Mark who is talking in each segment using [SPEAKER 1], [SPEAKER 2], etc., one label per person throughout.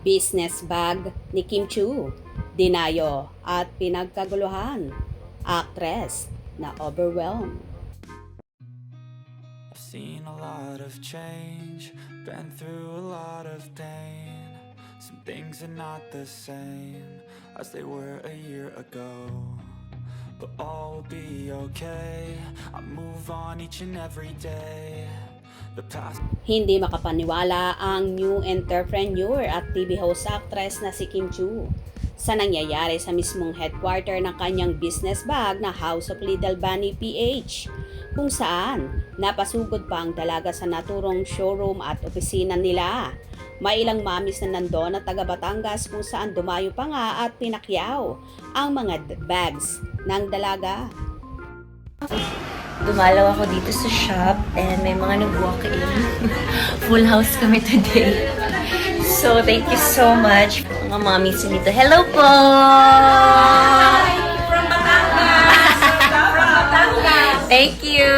[SPEAKER 1] Business bag ni Kim Chiu, dinayo at pinagkaguluhan, actress na overwhelmed.
[SPEAKER 2] I've seen a lot of change, been through a lot of pain. Some things are not the same as they were a year ago, but all will be okay. I move on each and every day. The past.
[SPEAKER 1] Hindi makapaniwala ang new entrepreneur at TV host actress na si Kim Chiu sa nangyayari sa mismong headquarter ng kanyang business bag na House of Little Bunny PH, kung saan napasugod pa ang dalaga sa naturong showroom at opisina nila. May ilang mamis na nandoon na taga Batangas kung saan dumayo pa nga at pinakyaw ang mga bags ng dalaga.
[SPEAKER 3] Dumalaw ako dito sa shop and may mga nag-walk in. Full house kami today. So, thank you so much. Mga mommies dito. Hello po!
[SPEAKER 4] Hi! From Batangas! From Batangas!
[SPEAKER 3] Thank you!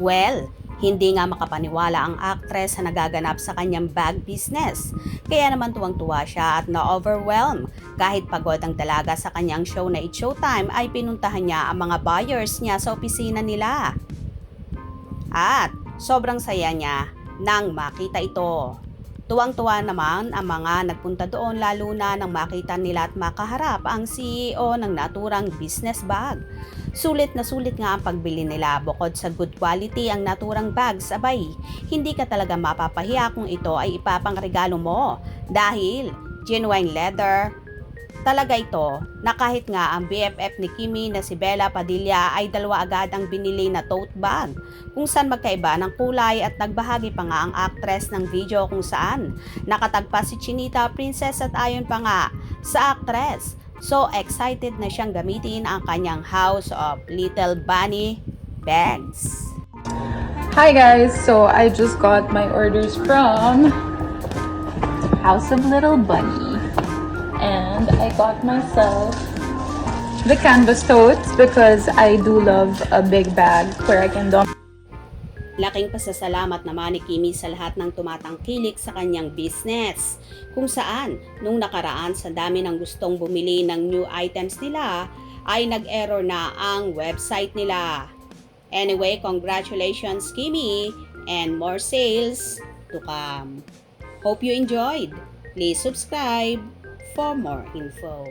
[SPEAKER 1] Well, hindi nga makapaniwala ang actress sa nagaganap sa kanyang bag business. Kaya naman tuwang-tuwa siya at na-overwhelm. Kahit pagod ang dalaga sa kanyang show na It's Showtime ay pinuntahan niya ang mga buyers niya sa opisina nila. At sobrang saya niya nang makita ito. Tuwang-tuwa naman ang mga nagpunta doon lalo na nang makita nila at makaharap ang CEO ng naturang business bag. Sulit nga ang pagbili nila. Bukod sa good quality ang naturang bags, abay, hindi ka talaga mapapahiya kung ito ay ipapangregalo mo dahil genuine leather talaga ito na kahit nga ang BFF ni Kimi na si Bella Padilla ay dalawa agad ang binili na tote bag kung saan magkaiba ng kulay at nagbahagi pa nga ang actress ng video kung saan nakatagpa si Chinita Princess at ayon pa nga sa actress. So excited na siyang gamitin ang kanyang House of Little Bunny bags.
[SPEAKER 5] Hi guys, so I just got my orders from House of Little Bunny and I got myself the canvas totes because I do love a big bag where I can dump.
[SPEAKER 1] Laking pasasalamat naman ni Kimi sa lahat ng tumatangkilik sa kanyang business. Kung saan, nung nakaraan sa dami ng gustong bumili ng new items nila, ay nag-error na ang website nila. Anyway, congratulations Kimi and more sales to come. Hope you enjoyed. Please subscribe for more info.